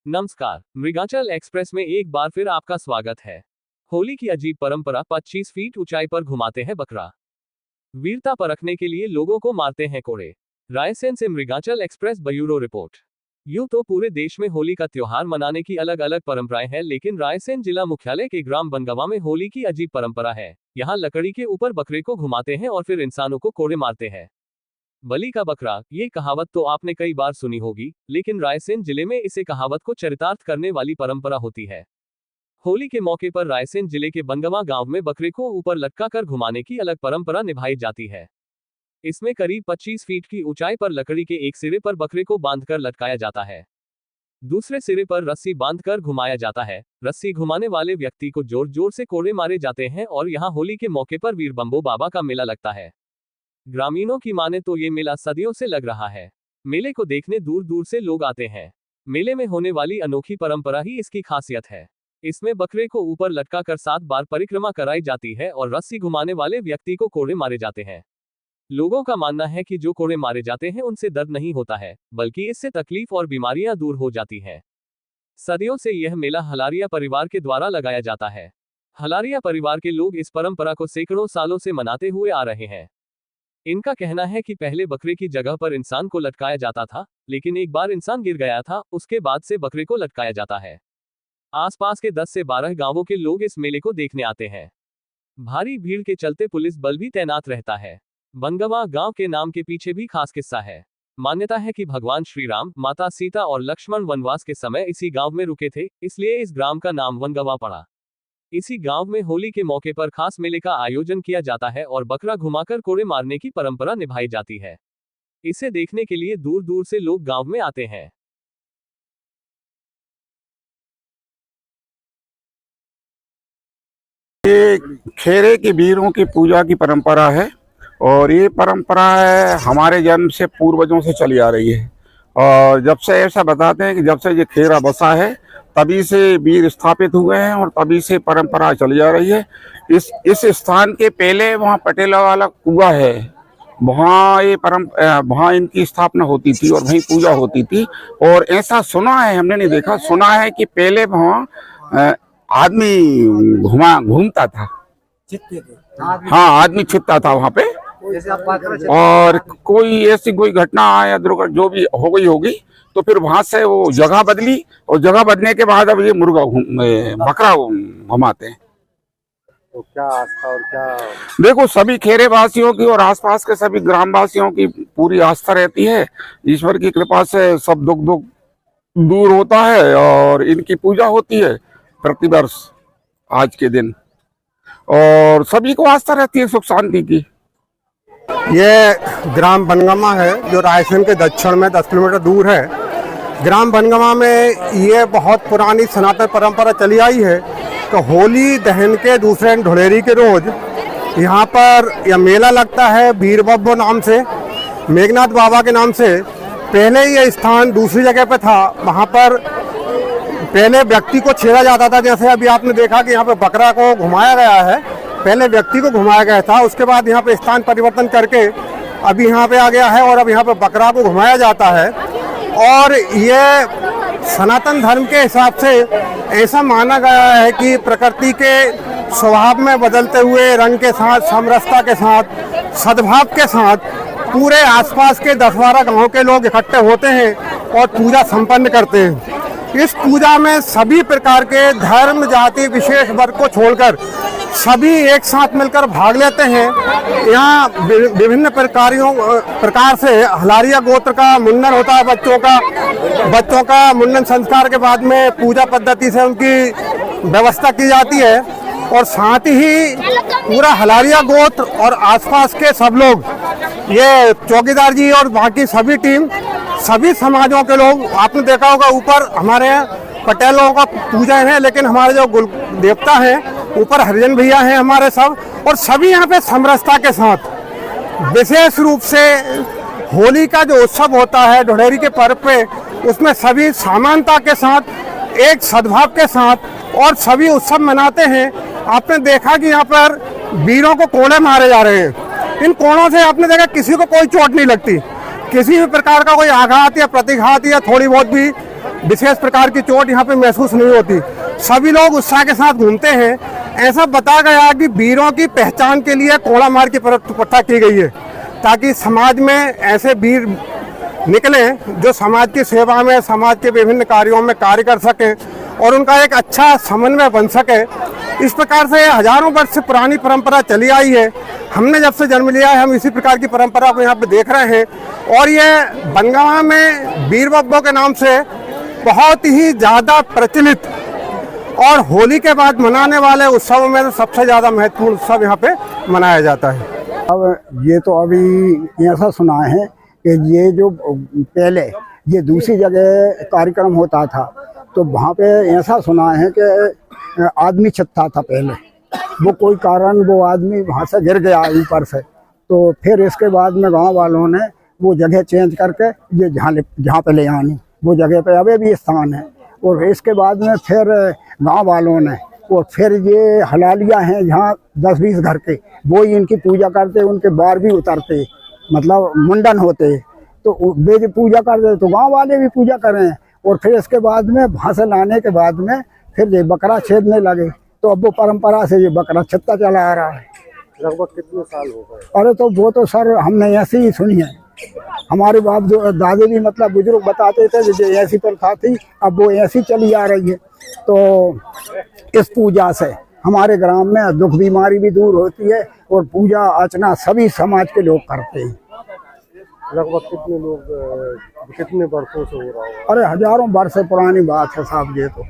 नमस्कार, मृगांचल एक्सप्रेस में एक बार फिर आपका स्वागत है। होली की अजीब परंपरा, 25 फीट ऊंचाई पर घुमाते हैं बकरा। वीरता परखने के लिए लोगों को मारते हैं कोड़े। रायसेन से मृगांचल एक्सप्रेस ब्यूरो रिपोर्ट। यूं तो पूरे देश में होली का त्योहार मनाने की अलग अलग परंपराएं हैं, लेकिन रायसेन जिला मुख्यालय के ग्राम बनगवा में होली की अजीब परंपरा है। यहाँ लकड़ी के ऊपर बकरे को घुमाते हैं और फिर इंसानों को कोड़े मारते हैं। बलि का बकरा, ये कहावत तो आपने कई बार सुनी होगी, लेकिन रायसेन जिले में इसे कहावत को चरितार्थ करने वाली परंपरा होती है। होली के मौके पर रायसेन जिले के बनगवा गांव में बकरे को ऊपर लटका कर घुमाने की अलग परंपरा निभाई जाती है। इसमें करीब 25 फीट की ऊंचाई पर लकड़ी के एक सिरे पर बकरे को बांधकर लटकाया जाता है। दूसरे सिरे पर रस्सी बांधकर घुमाया जाता है। रस्सी घुमाने वाले व्यक्ति को जोर जोर से कोड़े मारे जाते हैं और यहाँ होली के मौके पर वीर बंबो बाबा का मेला लगता है। ग्रामीणों की माने तो ये मेला सदियों से लग रहा है। मेले को देखने दूर दूर से लोग आते हैं। मेले में होने वाली अनोखी परंपरा ही इसकी खासियत है। इसमें बकरे को ऊपर लटका कर 7 बार परिक्रमा कराई जाती है और रस्सी घुमाने वाले व्यक्ति को कोड़े मारे जाते हैं। लोगों का मानना है कि जो कोड़े मारे जाते हैं उनसे दर्द नहीं होता है, बल्कि इससे तकलीफ और बीमारियां दूर हो जाती हैं। सदियों से यह मेला हलारिया परिवार के द्वारा लगाया जाता है। हलारिया परिवार के लोग इस परंपरा को सैकड़ों सालों से मनाते हुए आ रहे हैं। इनका कहना है कि पहले बकरे की जगह पर इंसान को लटकाया जाता था, लेकिन एक बार इंसान गिर गया था, उसके बाद से बकरे को लटकाया जाता है। आसपास के 10 से 12 गांवों के लोग इस मेले को देखने आते हैं। भारी भीड़ के चलते पुलिस बल भी तैनात रहता है। बनगवा गांव के नाम के पीछे भी खास किस्सा है। मान्यता है कि भगवान श्री राम, माता सीता और लक्ष्मण वनवास के समय इसी गांव में रुके थे, इसलिए इस ग्राम का नाम बनगवा पड़ा। इसी गांव में होली के मौके पर खास मेले का आयोजन किया जाता है और बकरा घुमाकर कोड़े मारने की परंपरा निभाई जाती है। इसे देखने के लिए दूर दूर से लोग गांव में आते हैं। ये खेरे के वीरों की पूजा की परंपरा है और ये परंपरा है हमारे जन्म से पूर्वजों से चली आ रही है। और जब से ऐसा बताते हैं कि जब से ये खेरा बसा है तभी से वीर स्थापित हुए हैं और तभी से परंपरा चली आ रही है। इस स्थान के पहले वहाँ पटेला वाला कुआं है, वहाँ इनकी स्थापना होती थी और वहीं पूजा होती थी। और ऐसा सुना है, हमने नहीं देखा, सुना है कि पहले वहाँ आदमी घूमता था। हाँ, आदमी छिपता था वहाँ पे। और कोई ऐसी कोई घटना या दुर्घटना जो भी हो गई होगी तो फिर वहां से वो जगह बदली और जगह बदलने के बाद अब ये बकरा घुमाते हैं। तो क्या आस्था और क्या देखो, सभी खेरे वासियों की और आसपास के सभी ग्राम वासियों की पूरी आस्था रहती है। ईश्वर की कृपा से सब दुख दूर होता है और इनकी पूजा होती है प्रतिवर्ष आज के दिन, और सभी को आस्था रहती है सुख शांति की। ये ग्राम बनगवा है जो रायसेन के दक्षिण में 10 किलोमीटर दूर है। ग्राम बनगवा में ये बहुत पुरानी सनातन परंपरा चली आई है कि होली दहन के दूसरे ढोलेरी के रोज यहाँ पर यह मेला लगता है वीर बब्बो नाम से, मेघनाथ बाबा के नाम से। पहले ये स्थान दूसरी जगह पे था, वहाँ पर पहले व्यक्ति को छेड़ा जाता था। जैसे अभी आपने देखा कि यहाँ पे बकरा को घुमाया गया है, पहले व्यक्ति को घुमाया गया था, उसके बाद यहाँ पे स्थान परिवर्तन करके अभी यहाँ पे आ गया है और अब यहाँ पे बकरा को घुमाया जाता है। और ये सनातन धर्म के हिसाब से ऐसा माना गया है कि प्रकृति के स्वभाव में बदलते हुए रंग के साथ, समरसता के साथ, सद्भाव के साथ पूरे आसपास के 10-12 गाँव के लोग इकट्ठे होते हैं और पूजा संपन्न करते हैं। इस पूजा में सभी प्रकार के धर्म, जाति, विशेष वर्ग को छोड़कर सभी एक साथ मिलकर भाग लेते हैं। यहाँ विभिन्न प्रकार से हलारिया गोत्र का मुंडन होता है बच्चों का मुंडन संस्कार के बाद में पूजा पद्धति से उनकी व्यवस्था की जाती है। और साथ ही पूरा हलारिया गोत्र और आसपास के सब लोग, ये चौकीदार जी और बाकी सभी टीम, सभी समाजों के लोग, आपने देखा होगा ऊपर हमारे पटेलों का पूजन है, लेकिन हमारे जो गुल देवता हैं ऊपर हरिजन भैया हैं हमारे सब, और सभी यहाँ पे समरसता के साथ विशेष रूप से होली का जो उत्सव होता है ढोलेरी के पर्व पे, उसमें सभी समानता के साथ, एक सद्भाव के साथ और सभी उत्सव मनाते हैं। आपने देखा कि यहाँ पर वीरों को कोड़े मारे जा रहे हैं। इन कोड़ों से आपने देखा किसी को कोई चोट नहीं लगती, किसी भी प्रकार का कोई आघात या प्रतिघात या थोड़ी बहुत भी विशेष प्रकार की चोट यहाँ पे महसूस नहीं होती। सभी लोग उत्साह के साथ घूमते हैं। ऐसा बताया गया कि वीरों की पहचान के लिए कोड़ा मार की प्रथा की गई है, ताकि समाज में ऐसे वीर निकले जो समाज की सेवा में, समाज के विभिन्न कार्यों में कार्य कर सकें और उनका एक अच्छा समन्वय बन सके। इस प्रकार से हजारों वर्ष से पुरानी परंपरा चली आई है। हमने जब से जन्म लिया है हम इसी प्रकार की परंपरा को यहाँ पे देख रहे हैं। और ये बनगांव में वीर बब्बो के नाम से बहुत ही ज़्यादा प्रचलित और होली के बाद मनाने वाले उत्सवों में सबसे ज़्यादा महत्वपूर्ण उत्सव यहाँ पे मनाया जाता है। अब ये तो अभी ऐसा सुना है कि ये जो पहले ये दूसरी जगह कार्यक्रम होता था तो वहाँ पे ऐसा सुना है कि आदमी छत्ता था पहले, वो कोई कारण वो आदमी वहाँ से गिर गया ऊपर से, तो फिर इसके बाद में गांव वालों ने वो जगह चेंज करके ये जहाँ पे ले आनी, वो जगह पे अभी भी स्थान है। और इसके बाद में फिर गांव वालों ने और फिर ये हलालियाँ हैं जहाँ 10-20 घर के, वो ही इनकी पूजा करते, उनके बार भी उतरते, मतलब मुंडन होते, तो वे जो पूजा करते तो गांव वाले भी पूजा करें। और फिर इसके बाद में वहाँ से लाने के बाद में फिर ये बकरा छेदने लगे, तो अब वो परंपरा से ये बकरा छत्ता चला आ रहा है। लगभग कितने साल हो गए? अरे तो वो तो सर हमने ऐसी ही सुनी है, हमारे बाप जो दादी भी मतलब बुजुर्ग बताते थे जो ऐसी प्रथा थी, अब वो ऐसी चली आ रही है। तो इस पूजा से हमारे ग्राम में दुख बीमारी भी दूर होती है और पूजा अर्चना सभी समाज के लोग करते हैं। लगभग कितने लोग कितने वर्षों से हो रहा है? अरे हजारों वर्ष पुरानी बात है साहब ये तो।